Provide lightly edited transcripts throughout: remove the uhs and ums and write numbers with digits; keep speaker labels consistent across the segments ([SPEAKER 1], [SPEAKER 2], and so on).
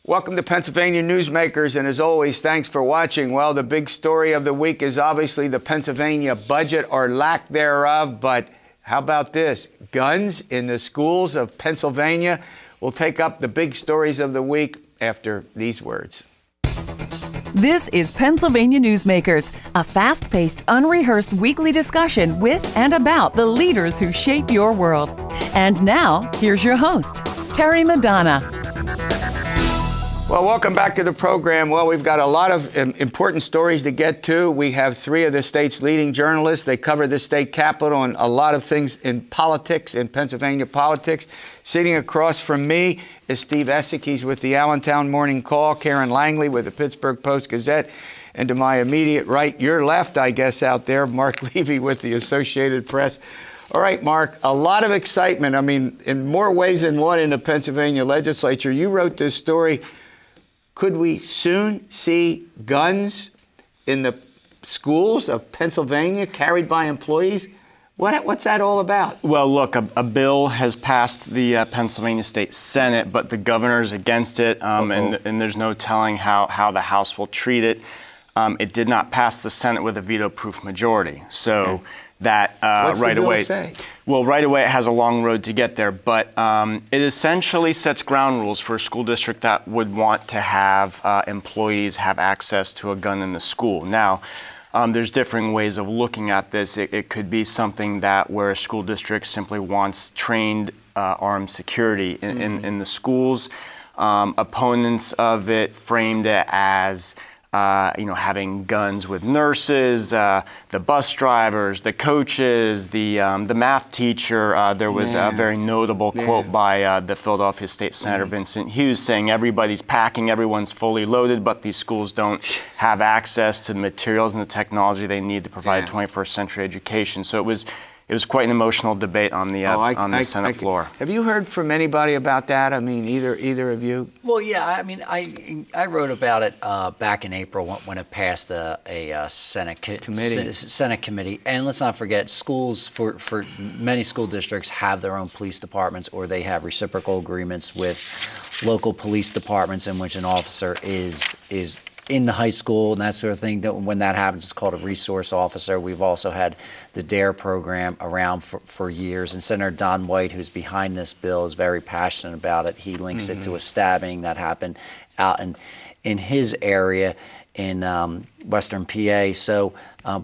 [SPEAKER 1] Welcome to Pennsylvania Newsmakers, and as always, thanks for watching. Well, the big story of the week is obviously the Pennsylvania budget or lack thereof, but how about this? Guns in the schools of Pennsylvania. We'll take up the big stories of the week after these words.
[SPEAKER 2] This is Pennsylvania Newsmakers, a fast-paced, unrehearsed weekly discussion with and about the leaders who shape your world. And now, here's your host, Terry Madonna.
[SPEAKER 1] Well, welcome back to the program. Well, we've got a lot of important stories to get to. We have three of the state's leading journalists. They cover the state capitol and a lot of things in politics, in Pennsylvania politics. Sitting across from me is Steve Esack. He's with the Allentown Morning Call. Karen Langley with the Pittsburgh Post-Gazette. And to my immediate right, your left, I guess, out there, Marc Levy with the Associated Press. All right, Mark, a lot of excitement. I mean, in more ways than one in the Pennsylvania legislature. You wrote this story. Could we soon see guns in the schools of Pennsylvania carried by employees? What's that all about?
[SPEAKER 3] Well, look, a bill has passed the Pennsylvania State Senate, but the governor's against it, and there's no telling how the House will treat it. It did not pass the Senate with a veto-proof majority, so that
[SPEAKER 1] What's
[SPEAKER 3] right
[SPEAKER 1] the bill
[SPEAKER 3] away.
[SPEAKER 1] Say?
[SPEAKER 3] Well, right away it has a long road to get there, but it essentially sets ground rules for a school district that would want to have employees have access to a gun in the school. Now, there's differing ways of looking at this. It could be something that where a school district simply wants trained armed security in the schools. Opponents of it framed it as having guns with nurses, the bus drivers, the coaches, the math teacher. There was a very notable quote by the Philadelphia State Senator Vincent Hughes saying everybody's packing, everyone's fully loaded, but these schools don't have access to the materials and the technology they need to provide a 21st century education. So it was quite an emotional debate on the Senate floor.
[SPEAKER 1] Have you heard from anybody about that? I mean, either of you?
[SPEAKER 4] Well, yeah. I mean, I wrote about it back in April when it passed a Senate committee. And let's not forget, schools for many school districts have their own police departments, or they have reciprocal agreements with local police departments in which an officer is in the high school and that sort of thing. When that happens, it's called a resource officer. We've also had the DARE program around for years. And Senator Don White, who's behind this bill, is very passionate about it. He links it to a stabbing that happened out in his area in Western PA. So,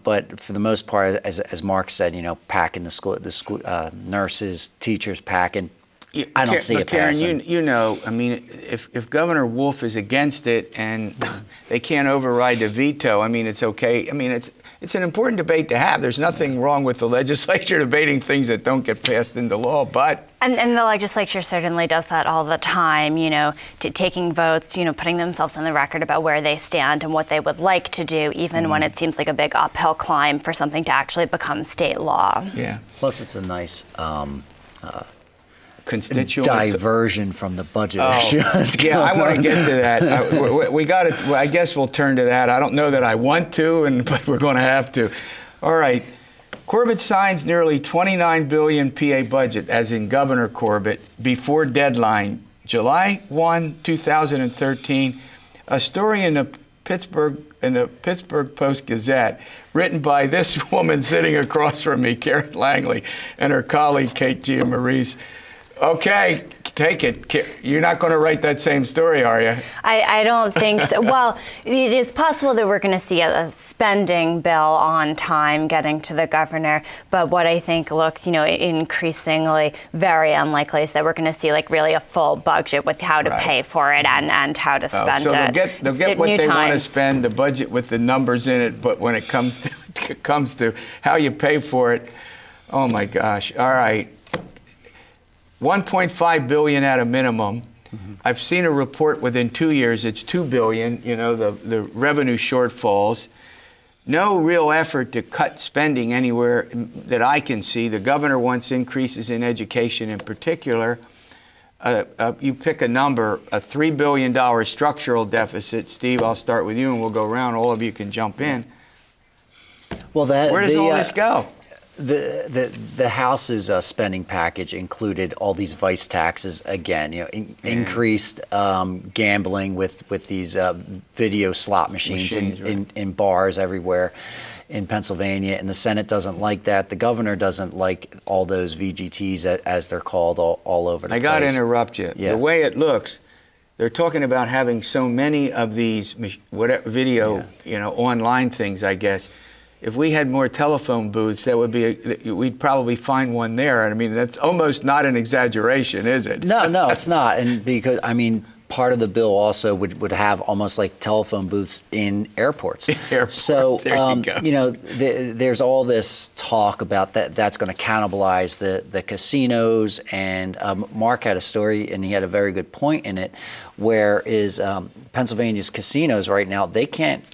[SPEAKER 4] but for the most part, as Mark said, packing the school nurses, teachers packing. I don't see it passing.
[SPEAKER 1] Karen, I mean, if Governor Wolf is against it and they can't override the veto, I mean, it's okay. I mean, it's an important debate to have. There's nothing wrong with the legislature debating things that don't get passed into law, but...
[SPEAKER 5] And the legislature certainly does that all the time, taking votes, putting themselves on the record about where they stand and what they would like to do, even when it seems like a big uphill climb for something to actually become state law.
[SPEAKER 1] Yeah.
[SPEAKER 4] Plus, it's a nice...
[SPEAKER 1] constituent
[SPEAKER 4] diversion from the budget issue.
[SPEAKER 1] Yeah, I want to get to that. We got it. I guess we'll turn to that. I don't know that I want to, but we're going to have to. All right. Corbett signs nearly $29 billion PA budget, as in Governor Corbett, before deadline, July 1, 2013. A story in the Pittsburgh Post-Gazette, written by this woman sitting across from me, Karen Langley, and her colleague, Kate Giammarise. Okay, take it. You're not going to write that same story, are you?
[SPEAKER 5] I don't think so. Well, it is possible that we're going to see a spending bill on time getting to the governor, but what I think looks, increasingly very unlikely is that we're going to see really a full budget with how to pay for it and how to spend it.
[SPEAKER 1] They'll get what they want to spend, the budget with the numbers in it, but when it comes to how you pay for it, oh my gosh. All right. $1.5 billion at a minimum. I've seen a report within 2 years, it's $2 billion, the revenue shortfalls. No real effort to cut spending anywhere that I can see. The governor wants increases in education in particular. You pick a number, a $3 billion structural deficit. Steve, I'll start with you and we'll go around. All of you can jump in.
[SPEAKER 4] Well,
[SPEAKER 1] where does all this go?
[SPEAKER 4] The House's spending package included all these vice taxes again. Increased gambling with these video slot machines in bars everywhere in Pennsylvania, and the Senate doesn't like that. The governor doesn't like all those VGTs, as they're called, all over the place.
[SPEAKER 1] I got to interrupt you.
[SPEAKER 4] Yeah.
[SPEAKER 1] The way it looks, they're talking about having so many of these video, online things, I guess. If we had more telephone booths, that would be we'd probably find one there. I mean, that's almost not an exaggeration, is it?
[SPEAKER 4] No, it's not. And because, part of the bill also would have almost like telephone booths in airports. So,
[SPEAKER 1] there you go.
[SPEAKER 4] There's all this talk about that's going to cannibalize the casinos. And Mark had a story, and he had a very good point in it, where Pennsylvania's casinos right now, they can't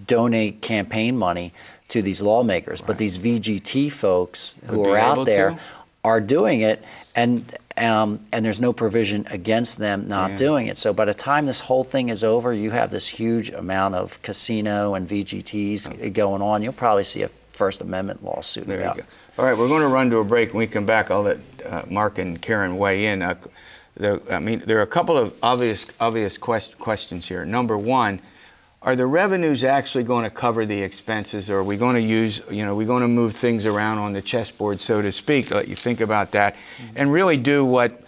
[SPEAKER 4] donate campaign money to these lawmakers, but these VGT folks who are out there are doing it, and there's no provision against them not doing it. So by the time this whole thing is over, you have this huge amount of casino and VGTs going on. You'll probably see a First Amendment lawsuit.
[SPEAKER 1] There you go. All right, we're going to run to a break. When we come back, I'll let Mark and Karen weigh in. There are a couple of obvious questions here. Number one, are the revenues actually going to cover the expenses, or are we going to use, we're going to move things around on the chessboard, so to speak? Let you think about that and really do what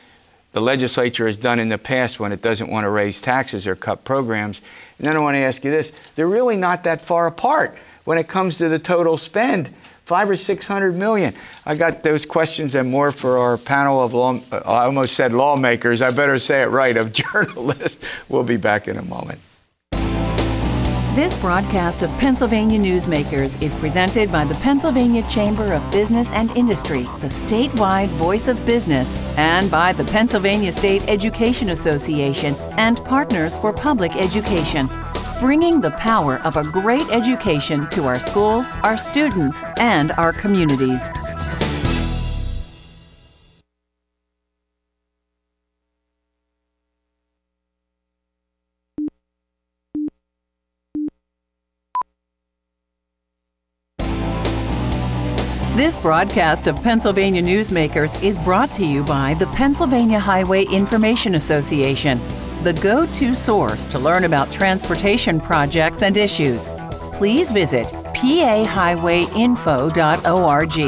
[SPEAKER 1] the legislature has done in the past when it doesn't want to raise taxes or cut programs. And then I want to ask you this. They're really not that far apart when it comes to the total spend, $500 or $600 million. I got those questions and more for our panel of I almost said lawmakers. I better say it right, of journalists. We'll be back in a moment.
[SPEAKER 2] This broadcast of Pennsylvania Newsmakers is presented by the Pennsylvania Chamber of Business and Industry, the statewide voice of business, and by the Pennsylvania State Education Association and Partners for Public Education, bringing the power of a great education to our schools, our students, and our communities. This broadcast of Pennsylvania Newsmakers is brought to you by the Pennsylvania Highway Information Association, the go-to source to learn about transportation projects and issues. Please visit pahighwayinfo.org.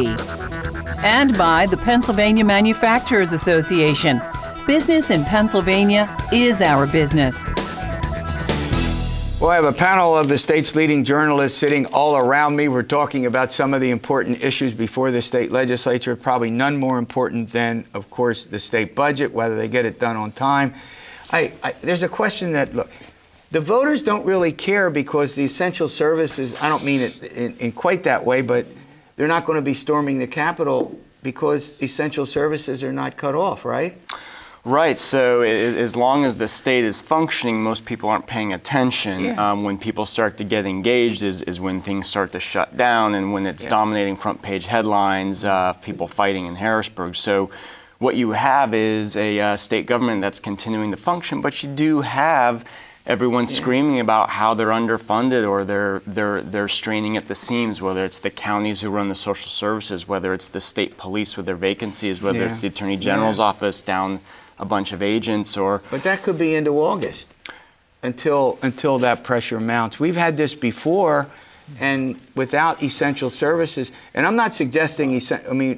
[SPEAKER 2] And by the Pennsylvania Manufacturers Association. Business in Pennsylvania is our business.
[SPEAKER 1] Well, I have a panel of the state's leading journalists sitting all around me. We're talking about some of the important issues before the state legislature, probably none more important than, of course, the state budget, whether they get it done on time. There's a question that, look, the voters don't really care because the essential services, I don't mean it in quite that way, but they're not going to be storming the Capitol because essential services are not cut off, right?
[SPEAKER 3] Right. So as long as the state is functioning, most people aren't paying attention.
[SPEAKER 1] Yeah.
[SPEAKER 3] When people start to get engaged is when things start to shut down and when it's dominating front page headlines, people fighting in Harrisburg. So what you have is a state government that's continuing to function, but you do have everyone screaming about how they're underfunded or they're straining at the seams, whether it's the counties who run the social services, whether it's the state police with their vacancies, whether it's the Attorney General's office down a bunch of agents,
[SPEAKER 1] But that could be into August until that pressure mounts. We've had this before, and without essential services, and I'm not suggesting,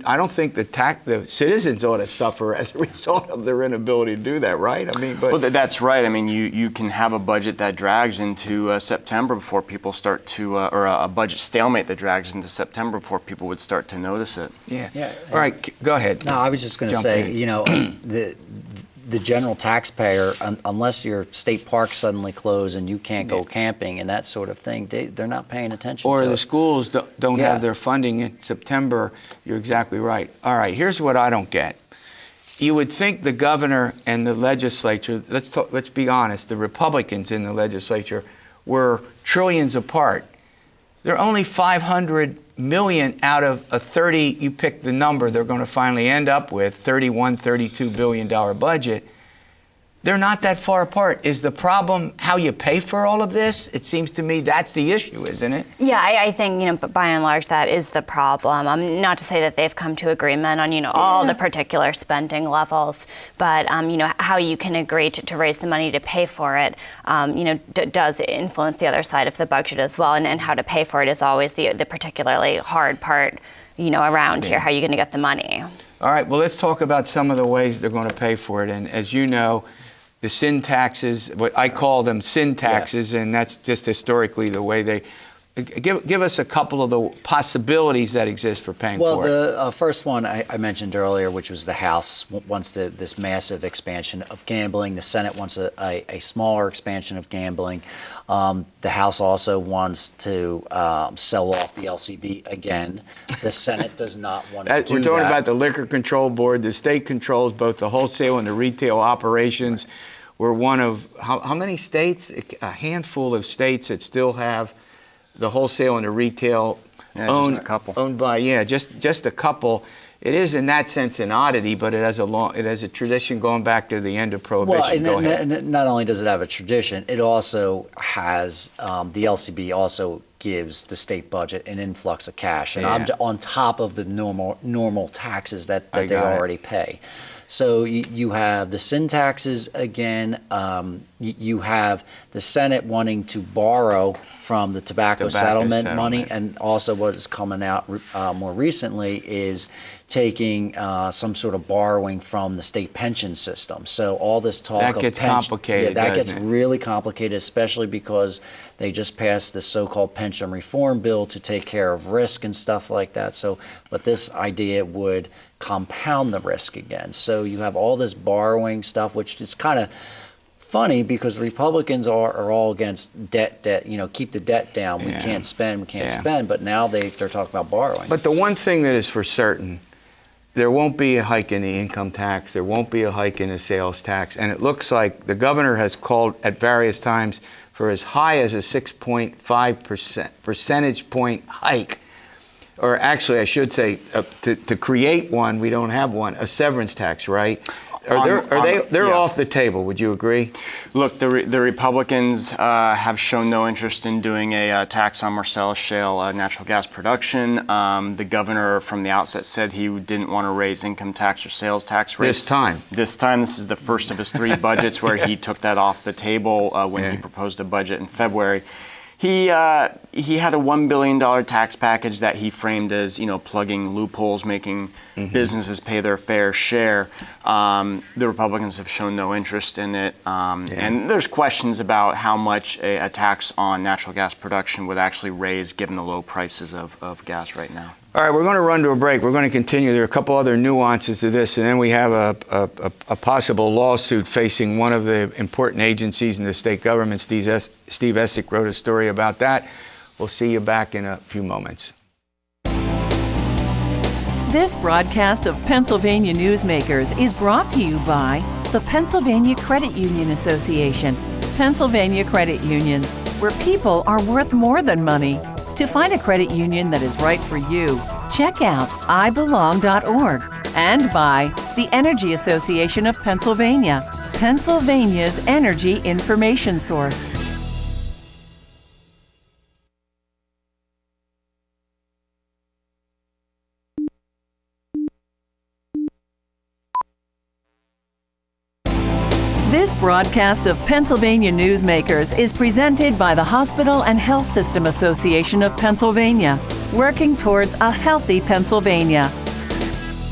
[SPEAKER 1] I don't think the citizens ought to suffer as a result of their inability to do that, right?
[SPEAKER 3] Well, that's right. You can have a budget that drags into September before people start to, or a budget stalemate that drags into September before people would start to notice it.
[SPEAKER 1] Yeah. All right, go ahead.
[SPEAKER 4] No, I was just going to say, the general taxpayer, unless your state parks suddenly close and you can't go camping and that sort of thing, they're not paying attention
[SPEAKER 1] or
[SPEAKER 4] to
[SPEAKER 1] the
[SPEAKER 4] it.
[SPEAKER 1] schools don't have their funding in September. You're exactly right. All right, here's what I don't get. You would think the governor and the legislature, let's be honest, the Republicans in the legislature were trillions apart. They're only $500 million out of a 30, you pick the number they're going to finally end up with, $31, $32 billion budget. they're not that far apart. Is the problem how you pay for all of this? It seems to me that's the issue, isn't it?
[SPEAKER 5] Yeah, I think, but by and large, that is the problem. Not to say that they've come to agreement on, all the particular spending levels, but, how you can agree to raise the money to pay for it, does influence the other side of the budget as well. And how to pay for it is always the particularly hard part, around here. How are you going to get the money?
[SPEAKER 1] All right, well, let's talk about some of the ways they're going to pay for it. And as you know, the sin taxes, what I call them sin taxes, and that's just historically the way they give us a couple of the possibilities that exist for paying for it.
[SPEAKER 4] Well, the first one I mentioned earlier, which was the House wants this massive expansion of gambling. The Senate wants a smaller expansion of gambling. The House also wants to sell off the LCB again. The Senate does not want to do that.
[SPEAKER 1] We're talking about the Liquor Control Board. The state controls both the wholesale and the retail operations. Right. We're one of, how many states? A handful of states that still have the wholesale and the retail
[SPEAKER 3] just a couple.
[SPEAKER 1] Owned by, just a couple. It is in that sense an oddity, but it has a tradition going back to the end of Prohibition.
[SPEAKER 4] Well, and not only does it have a tradition, it also has the LCB also gives the state budget an influx of cash, and on top of the normal taxes that they already pay. So you have the sin taxes again. You have the Senate wanting to borrow from the tobacco settlement money, and also what is coming out more recently is taking some sort of borrowing from the state pension system. So all this talk
[SPEAKER 1] that gets complicated.
[SPEAKER 4] That gets really complicated, especially because they just passed this so-called pension reform bill to take care of risk and stuff like that. So, but this idea would compound the risk again. So you have all this borrowing stuff, which is kind of funny because Republicans are all against debt, keep the debt down. We can't spend, but now they're talking about borrowing.
[SPEAKER 1] But the one thing that is for certain, there won't be a hike in the income tax, there won't be a hike in the sales tax, and it looks like the governor has called at various times for as high as a 6.5% percentage point hike. Or actually, I should say, to create one, we don't have one, a severance tax, right? They're off the table. Would you agree?
[SPEAKER 3] Look, the Republicans have shown no interest in doing a tax on Marcellus Shale natural gas production. The governor from the outset said he didn't want to raise income tax or sales tax rates. This time, this is the first of his three budgets where he took that off the table when he proposed a budget in February. He had a $1 billion tax package that he framed as, plugging loopholes, making businesses pay their fair share. The Republicans have shown no interest in it. And there's questions about how much a tax on natural gas production would actually raise given the low prices of gas right now.
[SPEAKER 1] All right, we're going to run to a break. We're going to continue. There are a couple other nuances to this, and then we have a possible lawsuit facing one of the important agencies in the state government. Steve Esack wrote a story about that. We'll see you back in a few moments.
[SPEAKER 2] This broadcast of Pennsylvania Newsmakers is brought to you by the Pennsylvania Credit Union Association. Pennsylvania Credit Unions, where people are worth more than money. To find a credit union that is right for you, check out ibelong.org. And by the Energy Association of Pennsylvania, Pennsylvania's energy information source. This broadcast of Pennsylvania Newsmakers is presented by the Hospital and Health System Association of Pennsylvania, working towards a healthy Pennsylvania.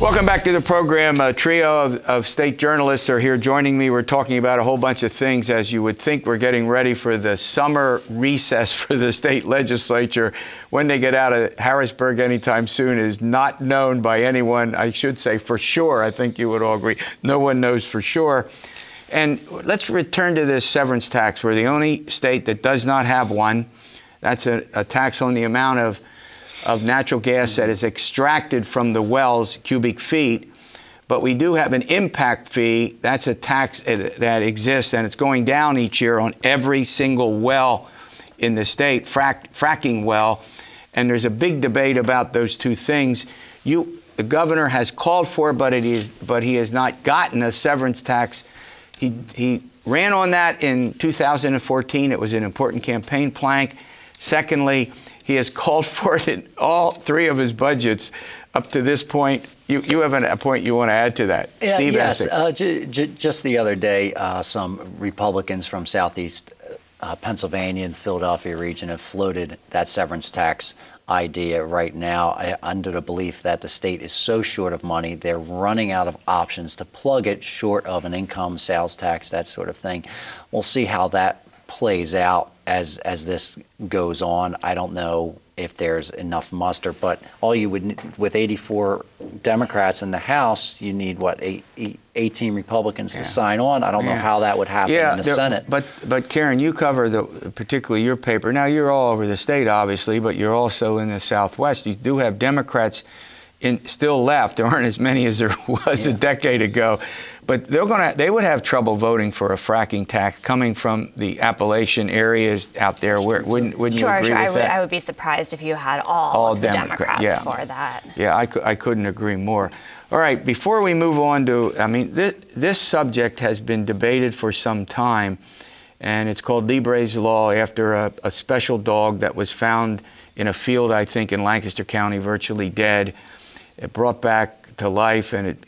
[SPEAKER 1] Welcome back to the program. A trio of state journalists are here joining me. We're talking about a whole bunch of things. As you would think, we're getting ready for the summer recess for the state legislature. When they get out of Harrisburg anytime soon is not known by anyone. I should say for sure. I think you would all agree. No one knows for sure. And let's return to this severance tax. We're the only state that does not have one. That's a tax on the amount of natural gas that is extracted from the wells, cubic feet. But we do have an impact fee. That's a tax that exists, and it's going down each year on every single well in the state, fracking well. And there's a big debate about those two things. The governor has called for it, but he has not gotten a severance tax. he ran on that in 2014. It was an important campaign plank. Secondly, he has called for it in all three of his budgets up to this point. You have a point you want to add to that, Steve Esack?
[SPEAKER 4] Yes. Just the other day, some Republicans from Southeast Pennsylvania and Philadelphia region have floated that severance tax idea right now under the belief that the state is so short of money, they're running out of options to plug it short of an income, sales tax, that sort of thing. We'll see how that plays out as this goes on. I don't know if there's enough muster, but all you would need, with 84 Democrats in the House, you need, what, 18 Republicans to sign on? I don't know how that would happen in the Senate.
[SPEAKER 1] But Karen, you cover particularly your paper. Now, you're all over the state, obviously, but you're also in the Southwest. You do have Democrats still left. There aren't as many as there was a decade ago. But they would have trouble voting for a fracking tax coming from the Appalachian areas out there. Wouldn't you agree with that?
[SPEAKER 5] I would be surprised if you had all of the Democrats for that.
[SPEAKER 1] Yeah, I couldn't agree more. All right, before we move on to, this subject has been debated for some time, and it's called Libre's Law, after a special dog that was found in a field, I think, in Lancaster County, virtually dead. It brought back to life, and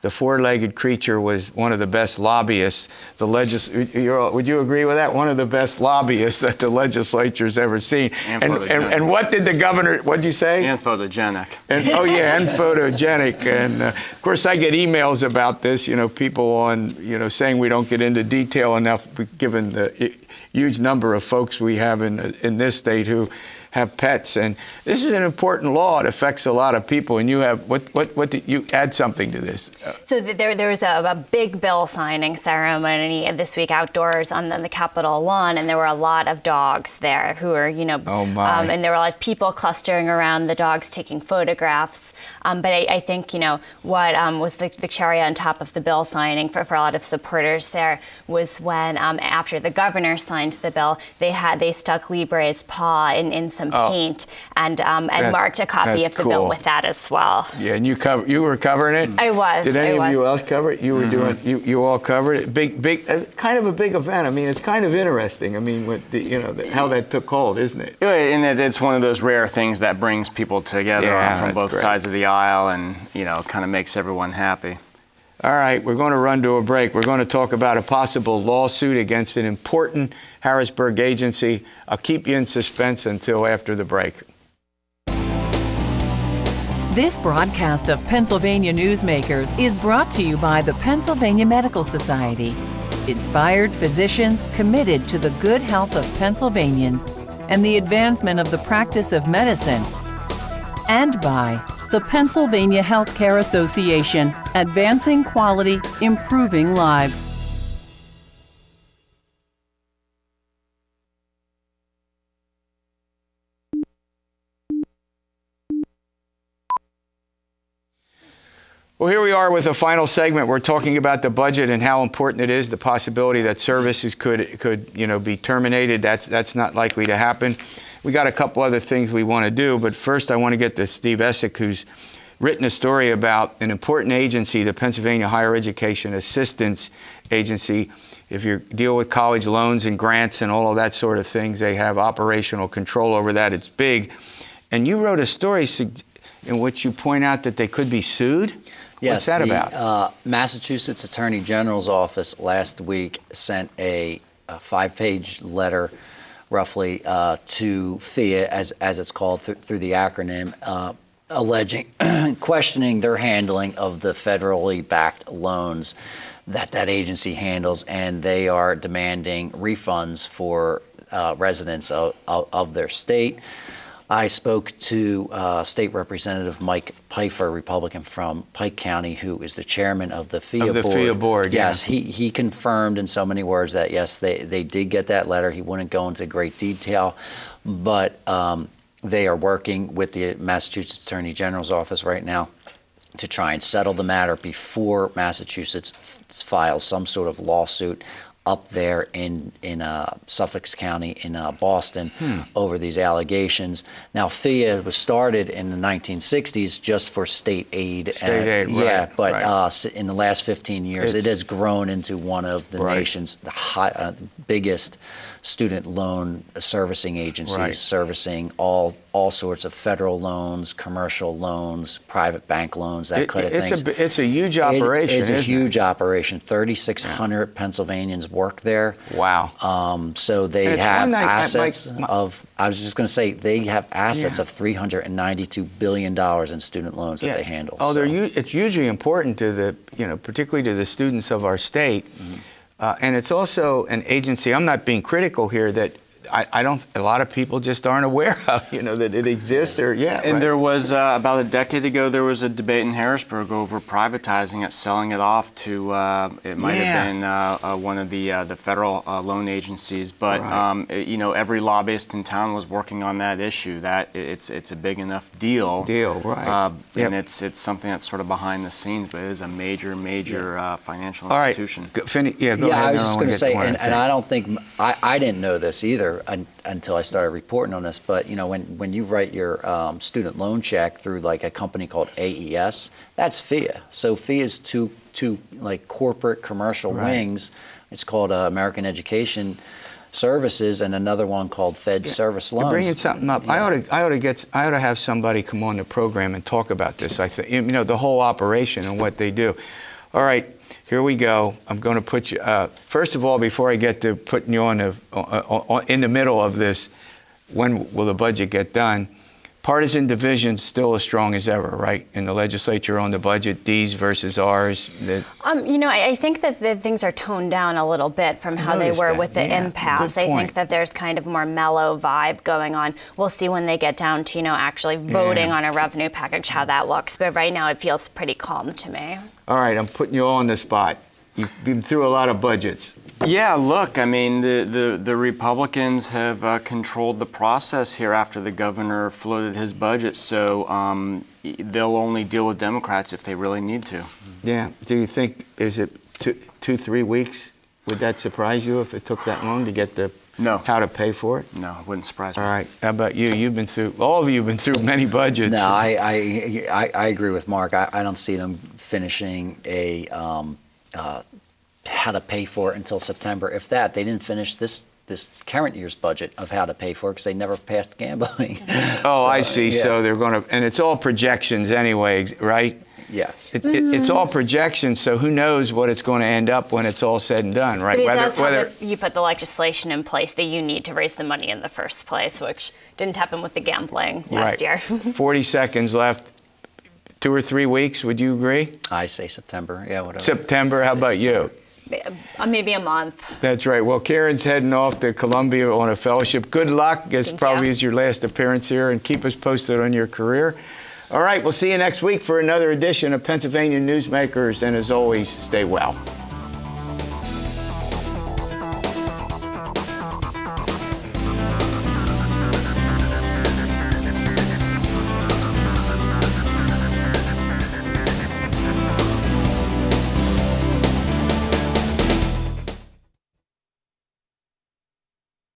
[SPEAKER 1] the four-legged creature was one of the best lobbyists. Would you agree with that? One of the best lobbyists that the legislature's ever seen. And what did the governor? What did you say?
[SPEAKER 3] And photogenic.
[SPEAKER 1] And photogenic. And of course, I get emails about this. People saying we don't get into detail enough, given the huge number of folks we have in this state who have pets, and this is an important law. It affects a lot of people, and you have what did you add something to this?
[SPEAKER 5] So there was a big bill signing ceremony this week outdoors on the Capitol lawn, and there were a lot of dogs there who were, and there were a lot of people clustering around the dogs taking photographs. But I think, what was the cherry on top of the bill signing for a lot of supporters there was when, after the governor signed the bill, they stuck Libre's paw in some paint and marked a copy of the bill with that as well.
[SPEAKER 1] Yeah, and you were covering it?
[SPEAKER 5] I was.
[SPEAKER 1] Did any of you else cover it? You were doing. You all covered it. Big, kind of a big event. It's kind of interesting. With how that took hold, isn't it?
[SPEAKER 3] Yeah, and it's one of those rare things that brings people together from both sides of the aisle, and kind of makes everyone happy.
[SPEAKER 1] All right, we're going to run to a break. We're going to talk about a possible lawsuit against an important Harrisburg agency. I'll keep you in suspense until after the break.
[SPEAKER 2] This broadcast of Pennsylvania Newsmakers is brought to you by the Pennsylvania Medical Society. Inspired physicians committed to the good health of Pennsylvanians and the advancement of the practice of medicine. And by the Pennsylvania Healthcare Association, advancing quality, improving lives.
[SPEAKER 1] Well, here we are with the final segment. We're talking about the budget and how important it is, the possibility that services could be terminated. That's not likely to happen. We got a couple other things we want to do, but first I want to get to Steve Esack, who's written a story about an important agency, the Pennsylvania Higher Education Assistance Agency. If you deal with college loans and grants and all of that sort of things, they have operational control over that. It's big. And you wrote a story in which you point out that they could be sued?
[SPEAKER 4] Yes,
[SPEAKER 1] what's that about?
[SPEAKER 4] Massachusetts Attorney General's office last week sent a 5-page letter, roughly, to FIA, as it's called through the acronym, alleging, questioning their handling of the federally backed loans that agency handles, and they are demanding refunds for residents of their state. I spoke to State Representative Mike Pfeiffer, Republican from Pike County, who is the chairman of the FIA board.
[SPEAKER 1] Of the FIA board,
[SPEAKER 4] yes. He confirmed in so many words that, yes, they did get that letter. He wouldn't go into great detail, but they are working with the Massachusetts Attorney General's office right now to try and settle the matter before Massachusetts files some sort of lawsuit. up there in Suffolk County in Boston over these allegations. Now, FIA was started in the 1960s just for state aid.
[SPEAKER 1] State aid, right.
[SPEAKER 4] Yeah, but
[SPEAKER 1] right.
[SPEAKER 4] In the last 15 years, it has grown into one of the nation's biggest student loan servicing agencies, servicing all sorts of federal loans, commercial loans, private bank loans, that kind of thing.
[SPEAKER 1] It's a huge operation.
[SPEAKER 4] It's a huge operation. 3,600 Pennsylvanians work there.
[SPEAKER 1] Wow.
[SPEAKER 4] So they have assets of, I was just going to say, they have assets of $392 billion in student loans that they handle.
[SPEAKER 1] Oh, it's hugely important to the, particularly to the students of our state. And it's also an agency, I'm not being critical here, that a lot of people just aren't aware of, that it exists. And
[SPEAKER 3] there was, about a decade ago, there was a debate in Harrisburg over privatizing it, selling it off to, it might have been one of the federal loan agencies. But, every lobbyist in town was working on that issue, that it's a big enough deal. And it's something that's sort of behind the scenes, but it is a major financial institution.
[SPEAKER 1] Go ahead.
[SPEAKER 4] I was just going to say, and I don't think, I didn't know this either until I started reporting on this, but when you write your student loan check through like a company called AES, that's FIA. So FIA is two like corporate commercial wings. It's called American Education Services, and another one called Fed Service Loans.
[SPEAKER 1] You're bringing something up. I ought to have somebody come on the program and talk about this. I think the whole operation and what they do. All right. Here we go. I'm going to put you, first of all, before I get to putting you on in the middle of this, when will the budget get done? Partisan division still as strong as ever, right? In the legislature on the budget, D's versus R's.
[SPEAKER 5] I think that things are toned down a little bit from how they were with the impasse. I think that there's kind of more mellow vibe going on. We'll see when they get down to, actually voting on a revenue package, how that looks. But right now it feels pretty calm to me.
[SPEAKER 1] All right, I'm putting you all on the spot. You've been through a lot of budgets.
[SPEAKER 3] Yeah, look, I mean, the Republicans have controlled the process here after the governor floated his budget, so they'll only deal with Democrats if they really need to.
[SPEAKER 1] Yeah. Do you think, is it 2-3 weeks? Would that surprise you if it took that long to get how to pay for it?
[SPEAKER 3] No, it wouldn't surprise me.
[SPEAKER 1] All right. How about you? All of you have been through many budgets.
[SPEAKER 4] No, I agree with Mark. I don't see them finishing a how to pay for it until September. If that, they didn't finish this current year's budget of how to pay for it because they never passed gambling.
[SPEAKER 1] Oh, I see. Yeah. So they're going to, and it's all projections anyway, right?
[SPEAKER 4] Yes.
[SPEAKER 1] It's all projections, so who knows what it's going to end up when it's all said and done, right?
[SPEAKER 5] But it does have you put the legislation in place that you need to raise the money in the first place, which didn't happen with the gambling last year.
[SPEAKER 1] 40 seconds left. 2 or 3 weeks, would you agree?
[SPEAKER 4] I say September, yeah, whatever.
[SPEAKER 1] September, how about you?
[SPEAKER 5] Maybe a month.
[SPEAKER 1] That's right. Well, Karen's heading off to Columbia on a fellowship. Good luck. This probably is your last appearance here, and keep us posted on your career. All right, we'll see you next week for another edition of Pennsylvania Newsmakers, and as always, stay well.